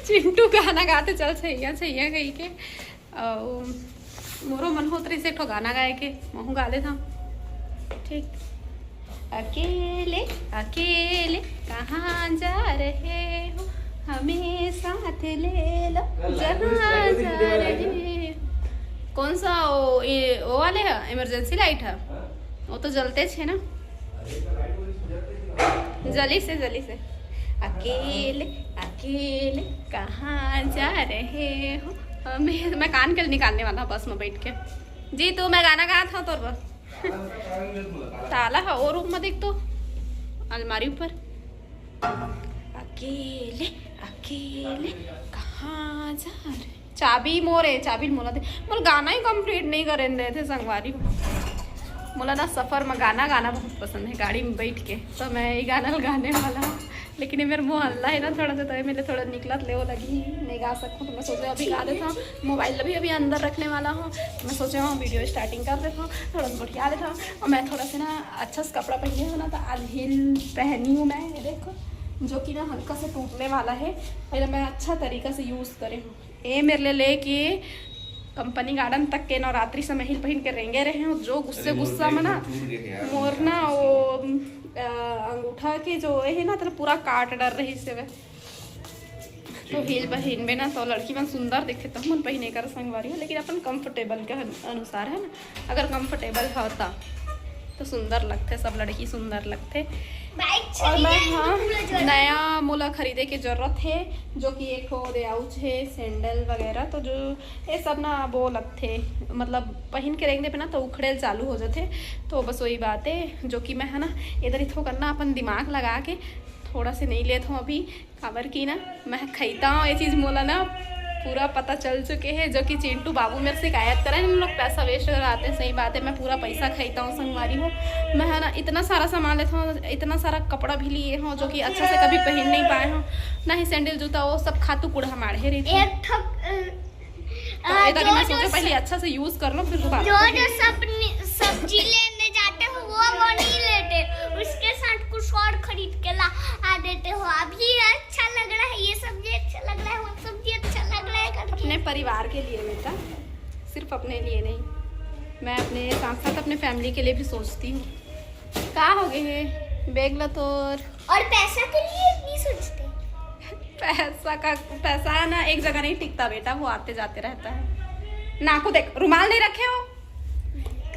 चिंटू गाना गाते चल छैया छैया कही के मोरो मन होत रही से ठो गाना गाए के महू गा ले था। ठीक। अकेले अकेले कहाँ जा रहे हो, हमें साथ ले लो जहाँ जा रहे हो। कौन सा वो वाले है इमरजेंसी लाइट है, वो तो जलते छे ना, जली से अकेले अकेले कहाँ जा रहे हो हमें। मैं कान के निकालने वाला बस में बैठ के। जी तू मैं गाना गाया था तोर बस ताला है और रूम में देख तो अलमारी ऊपर। अकेले अकेले कहाँ जा रहे, चाबी मोरे चाबी मोला दे। मोला गाना ही कंप्लीट नहीं करें दे थे संगवारी हो। मोला ना सफ़र में गाना गाना बहुत पसंद है, गाड़ी में बैठ के, तो मैं ये गाना गाने वाला हूँ। लेकिन ये मेरा मुँह हल्ला है ना थोड़ा सा, तो मेरे थोड़ा निकलत ले वो लगी नहीं गा सकूँ, तो मैं सोचा अभी गा देता हूँ। मोबाइल अभी अंदर रखने वाला हूँ, मैं सोचा हूँ वीडियो स्टार्टिंग कर देता हूँ, थोड़ा सा बढ़िया देता हूँ। और मैं थोड़ा सा ना अच्छा सा कपड़ा पहने हूँ ना, तो आज हिल पहनी हूँ मैं, ये देखो, जो कि ना हल्का से टूटने वाला है। पहले मैं अच्छा तरीका से यूज़ करे हूँ। ये मेरे लिए लेके कंपनी गार्डन तक के नवरात्रि समय हिल पहन के रेंगे रहे हैं। जो गुस्सा में ना मोर ना वो अंगूठा के जो है ना तो पूरा काट डर रही से वे, तो हिल पहन में ना तो लड़की मन सुंदर दिखे तो मन पहने कर संगवारी है। लेकिन अपन कंफर्टेबल के अनुसार है ना, अगर कंफर्टेबल होता तो सुंदर लगते, सब लड़की सुंदर लगते। और मैं हाँ नया मोला खरीदे की ज़रूरत है, जो कि एक हो रेआउच है सैंडल वगैरह, तो जो ये सब ना वो लगते मतलब पहन के रेंगने पे ना तो उखड़े चालू हो जाते। तो बस वही बात है, जो कि मैं है ना इधर इथो करना अपन दिमाग लगा के थोड़ा से नहीं लेता हूँ अभी। खबर की ना मैं खरीदा हूँ ये चीज़ मोला ना पूरा पता चल चुके हैं, जो कि चिंटू बाबू मेरे शिकायत करें हम लोग पैसा वेस्ट कराते हैं। सही बात है, मैं पूरा पैसा खरीदता हूँ संगवारी हूँ। मैं है ना इतना सारा सामान लेता हूँ, इतना सारा कपड़ा भी लिए हूँ, जो कि अच्छा से कभी पहन नहीं पाए हूँ ना ही सैंडल जूता, वो सब खातू कूड़ा मारे रही थी। तो मैं सोचा पहले अच्छा से यूज कर लो फिर दोबारा। जो सब्जी लेने जाते हो वो नहीं लेते, उसके साथ कुछ और खरीद के ला देते हो। अभी अच्छा लग रहा है, ये सब्जी अच्छा लग रहा है, वो सब्जी अच्छा लग रहा है करके। अपने परिवार के लिए बेटा, सिर्फ अपने लिए नहीं, मैं अपने साथ साथ अपने फैमिली के लिए भी सोचती हूँ। कहाँ हो गए है बैग ला तोर, और पैसा के लिए नहीं सोचते। पैसा है ना एक जगह नहीं टिकता बेटा, वो आते जाते रहता है। नाको देख, रुमाल नहीं रखे हो,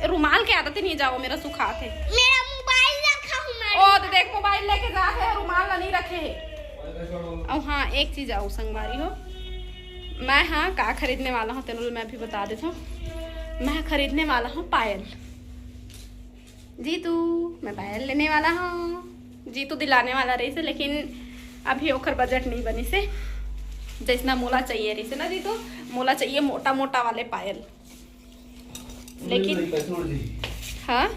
रुमाल की आदत नहीं, जाओ मेरा सुखा थे। मेरा मोबाइल रखा हूं मैं। ओ तो देख मोबाइल लेके जा है, रुमाल नहीं रखे है। और हाँ एक चीज आओ संगवारी हो, मैं हाँ का खरीदने वाला हूँ तेनू मैं भी बता देता हूँ। मैं खरीदने वाला हूँ पायल। जीतू मैं पायल लेने वाला हूँ, जीतू दिलाने वाला रही से, लेकिन अभी ओखर बजट नहीं बनी से। जैसना मोला चाहिए रही से ना जीतू, मोला चाहिए मोटा मोटा वाले पायल। लेकिन हाँ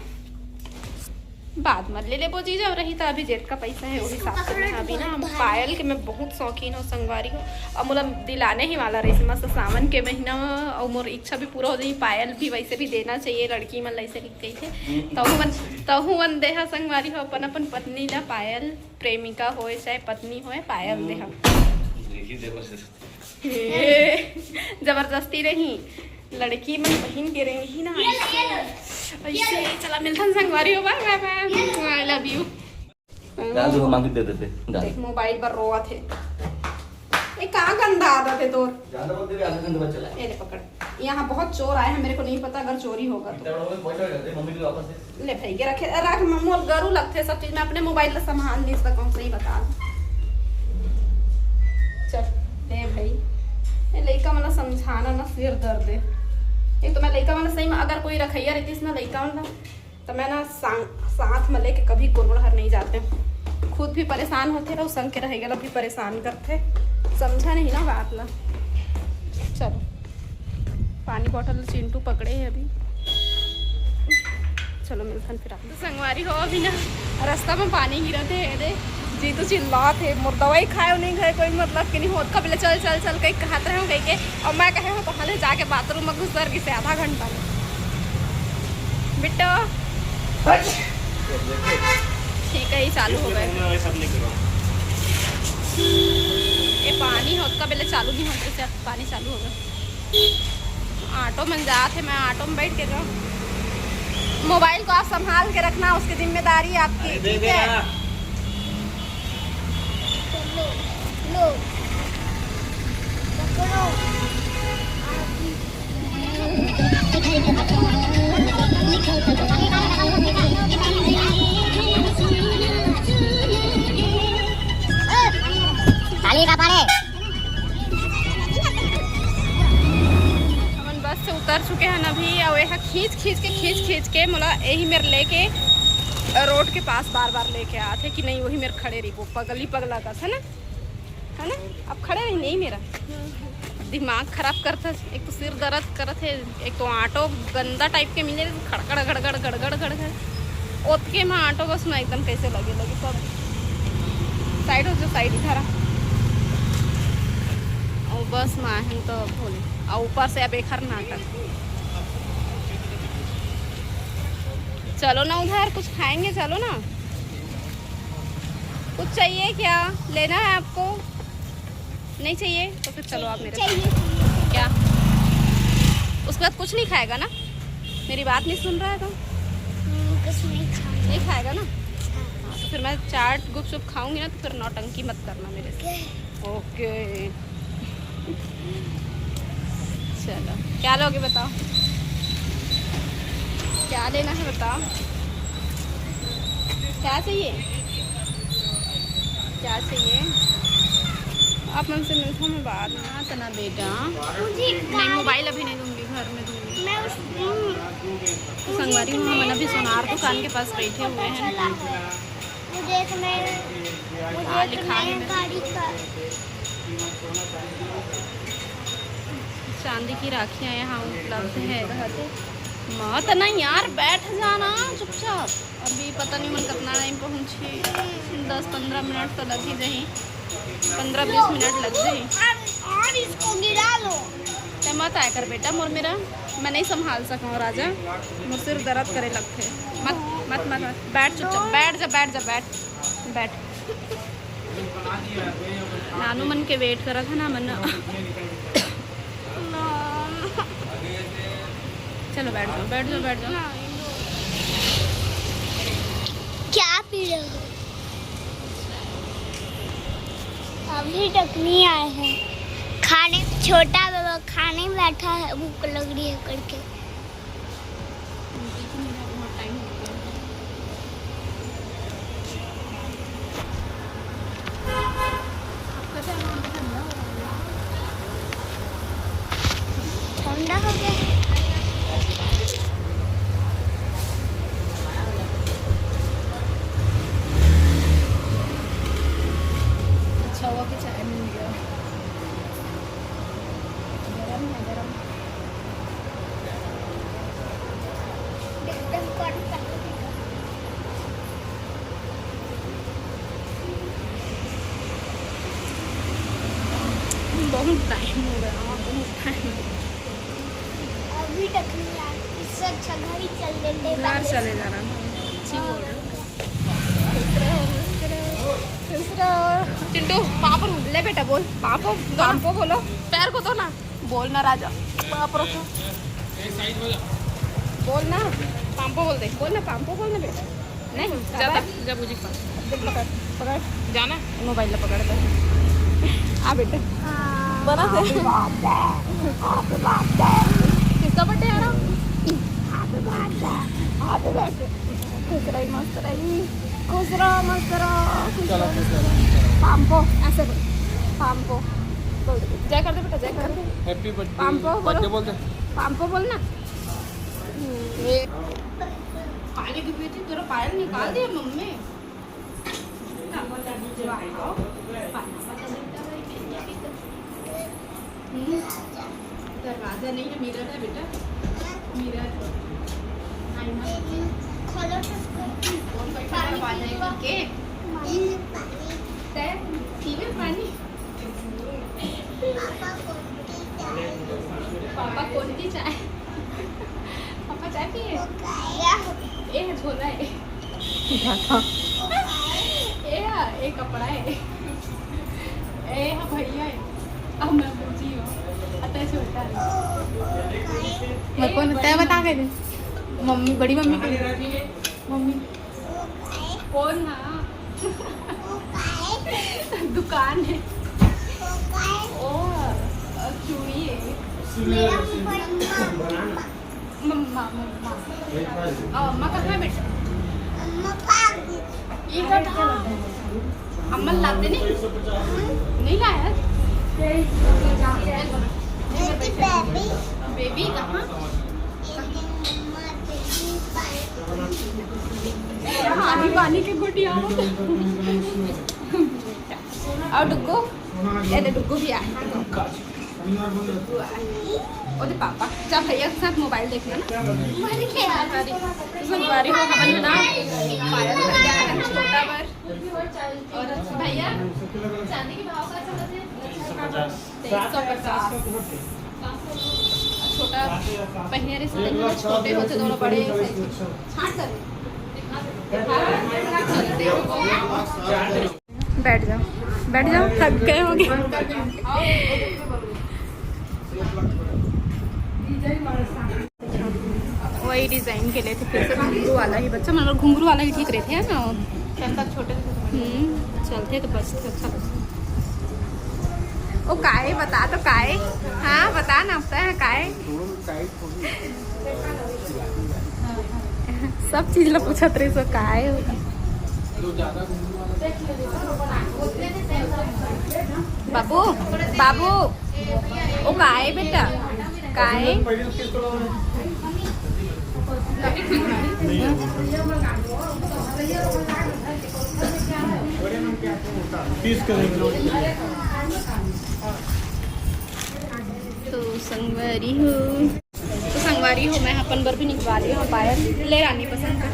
बाद में ले वो चीज़, और रही था अभी जेठ का पैसा है उस हिसाब से मैं अभी ना पायल के मैं बहुत शौकीन हूँ संगवारी हूँ। और मोला दिलाने ही वाला रही मस्त सावन के महीना में, और मोर इच्छा भी पूरा हो जाए। पायल भी वैसे भी देना चाहिए, लड़की मन ऐसे लिख गई थे तहु मन देहा संगवारी हो अपन अपन पत्नी ला पायल, प्रेमिका हो चाहे पत्नी हो पायल देहा। जबरदस्ती नहीं, लड़की मन बहन के रहेंगी ना ऐसे। चला मिलता संगवारी हो, bye bye, I love you. जो मांग दे देते देख मोबाइल पर रोआ थे, ये कहाँ गंदा आदत है तोर। ज्यादा बोलते भी आधा घंटा बाद चला ये ले पकड़, यहाँ बहुत चोर आए हैं, मेरे को नहीं पता अगर चोरी होगा तो। मम्मी के वापस ले भाई के रखे रख, मोल गरू लगते सब चीज, मैं अपने मोबाइल से संभाल नहीं सकूँ, सही बता। चल ले भाई, ये लड़का मतलब समझाना ना सिर दर्द है। एक तो मैं लड़का मतलब सही में अगर कोई रखैया रहती ना लड़का मतलब, तो मैं ना साथ में लेके कभी कोरोना हर नहीं जाते, खुद भी परेशान होते रहो, संग के रहेगा भी परेशान करते, समझा नहीं ना बात ला। चलो पानी बॉटल चिंटू पकड़े है अभी, चलो मिलथन फिर तो संगवारी हो। अभी ना रास्ता में पानी गिरा थे दे, जी तो चिल्ला थे मोर दवाई खाए नहीं खाए कोई मतलब कि नहीं होत, कभी चल चल चल कहीं कहते रहे कहीं के, और मैं कहे हो पहले जाके बाथरूम में घुस कर से आधा घंटा में बिट्टो ठीक है, ये चालू हो गए। ये पानी हो का पहले चालू नहीं होता, से अब पानी चालू हो गया। ऑटो में जाते, मैं ऑटो में बैठ के जाऊँ। मोबाइल को आप संभाल के रखना, उसकी जिम्मेदारी आपकी, ठीक है? लो पकड़ो। हम बस से उतर चुके हैं अभी, और यहाँ खींच के मोला यही मेरे लेके रोड के पास बार बार लेके आते कि नहीं, वही मेरे खड़े रही, वो पगला का था ना, है ना? अब खड़े रही नहीं, मेरा दिमाग खराब करता, एक तो सिर दर्द करत है, एक तो ऑटो गंदा टाइप के मिले, खड़खड़ गड़गड़ गड़गड़ गड़गड़ ओत के मैं ऑटो बस में एकदम कैसे लगे सब साइड हो जो साइड इधर और बस में आए तो बोले, और ऊपर से अब एक हर नाटक। चलो ना उधर कुछ खाएंगे, चलो ना। कुछ चाहिए क्या, लेना है आपको? नहीं चाहिए तो फिर चलो आप मेरे साथ। क्या उसके बाद कुछ नहीं खाएगा ना? मेरी बात नहीं सुन रहा है तो कुछ नहीं खाएगा ना? तो फिर मैं चाट गुपचुप खाऊंगी ना, तो फिर नौटंकी मत करना मेरे से, ओके? चलो क्या लोगे बताओ, क्या लेना है बताओ, क्या चाहिए, क्या चाहिए? आप मुझसे मिलता हूँ मैं बाद में। हाँ तना बेटा, नहीं मोबाइल अभी नहीं दूंगी, घर में दूंगी। संगवारी हूँ, हम अभी सोनार दुकान के पास बैठे हुए हैं। लिखा है चांदी की राखियाँ यहाँ उपलब्ध है। मत ना यार, बैठ जाना चुपचाप। अभी पता नहीं मन कितना टाइम पहुँची, 10-15 मिनट तो लग ही जाए, 15-20 मिनट लग जाए। और इसको गिरा लो। तो मत आया कर बेटा, मोर मेरा मैं नहीं संभाल सकूँ राजा, मोर सिर दर्द करे लगते। मत मत मत मत बैठ चुपचाप, बैठ जा बैठ जा बैठ। नानू मन के वेट करा था ना मन। चलो बैठ जाओ बैठ जाओ बैठ जाओ। क्या पी रहे हो? अभी तक नहीं आए हैं खाने। छोटा बाबा खाने में बैठा है, भूख लग रही है करके। ठंडा हो गया। अच्छा हुआ कि चाय मिल गया, गरम है गरम। एकदम कड़क। बहुत टाइम हो गया, बहुत टाइम। अभी तक नहीं आए, इससे अच्छा घर ही चल देते। घर चले जाना, अच्छी बोल रहे हो। चिंटू पापा ले बेटा, बोल पापो पापो बोलो, पैर को दो ना, बोल ना राजा, पापो रखो, बोल ना पापो बोल दे, बोल ना पापो बोल ना बेटा। नहीं ज़्यादा जब मुझे पकड़ पकड़ जाना, मोबाइल ला पकड़ कर आ बेटा बना से। किसका बर्थडे आ रहा? खुश रही मस्त रही, खुश रहो मस्त रहो। पाम्पो ऐसे बोल, पाम्पो बोल दे, जय कर दे बेटा, जय कर दे। हैप्पी बर्थडे पाम्पो बोलो, बोल दे, पाम्पो बोल ना। पानी की पीती, तेरा पायल निकाल दिया मम्मी। दरवाजा नहीं है, मिरर है बेटा, मिरर। खोलो तो इसको। कौन बैठा है दरवाजा के? पीवे पानी। पापा कौन सी चाय? पापा चाय पिए? ये है झोला है। ये कपड़ा है ए हाँ भैया है अब मैं बुझी हूँ अतः छोटा मेरे को तय बता के दे मम्मी बड़ी मम्मी के मम्मी कौन हाँ दुकान है और चूड़ी है मम्मा मम्मा अम्मा कहाँ है बेटा ये क्या अम्मा लाते नहीं लाया बेबी कहाँ पानी पानी के गुटिया और डुग्गू ये डुग्गू भी आए ओदे पापा जा भैया के साथ मोबाइल देखना ना संगवारी हो हमन ना पायल भैया है छोटा बर और भैया चांदी के भाव का चलत है 350 छोटा पहने रे से छोटे होते दोनों बड़े छाट कर बैठ जाओ थक गए होंगे वही डिजाइन के लिए थे फिर से घुंघरू वाला ही बच्चा मतलब घुंघरू वाला ही ठीक रहते हैं ना छोटे चलते तो बचते अच्छा ओ काहे बता तो काहे हाँ बता ना अपना है काहे सब चीज ला पूछत रही सो काहे बाबू बाबू ओ काहे बेटा काहे तो संगवारी हो मैं अपन बर भी निकवा रही हूँ पायल ले रानी पसंद कर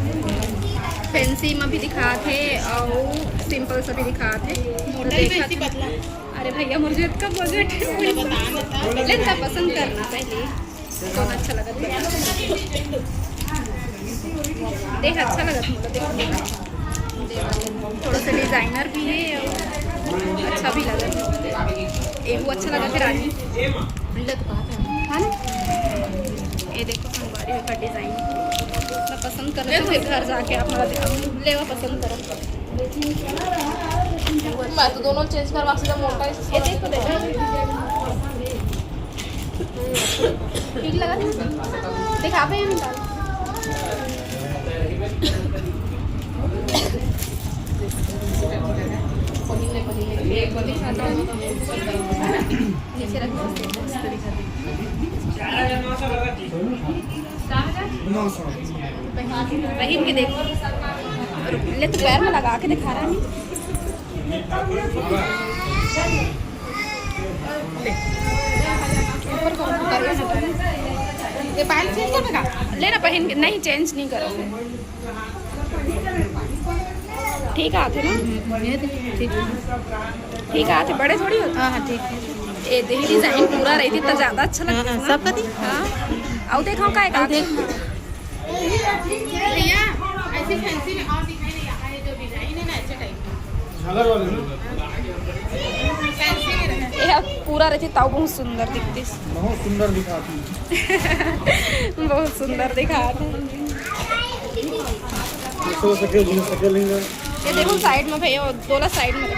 फैंसी में भी दिखा थे और सिंपल से भी दिखा थे अरे भैया मुझे का बजट लेता पसंद करना पहले कौन अच्छा लगा देख अच्छा लगा थोड़ा सा डिजाइनर भी है और अच्छा भी लगा एक वो अच्छा लगा फिर रानी हाँ ना ये देखो संगवारी का डिजाइन मैं पसंद कर तो फिर घर जाके आप लेवा पसंद करो मैं तो दोनों चेंज करवा सकता मोटा ये देखो ठीक लगा दिखा पे नीचे रख पहन के देखो ले तो पैर में लगा के दिखा रहा नहीं ये पायल चेंज करने का लेना पहन के नहीं चेंज नहीं करो ठीक आते ना ठीक आते बड़े थोड़ी होते हाँ ठीक है ये देखिए डिजाइन पूरा रहती तो ज्यादा अच्छा लगता है सब कभी हाँ और देखो का एक देख भैया ऐसे फैंसी में और दिखाई नहीं आता है जो डिजाइन है ना ऐसे टाइप झालर वाले ना फैंसी में ये पूरा रहती ताऊ बहुत सुंदर दिखती बहुत सुंदर दिखाती बहुत सुंदर दिखाती ये देखो साइड में भैया दोनों साइड में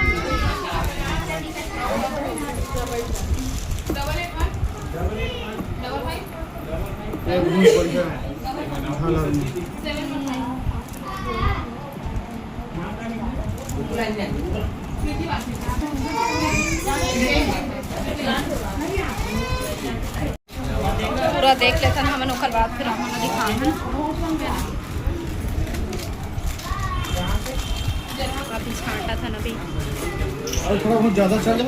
पूरा देख लेता ना हमें ओकर बाद फिर हमें दिखाना अभी छांटा था ना भी और थोड़ा बहुत ज्यादा चल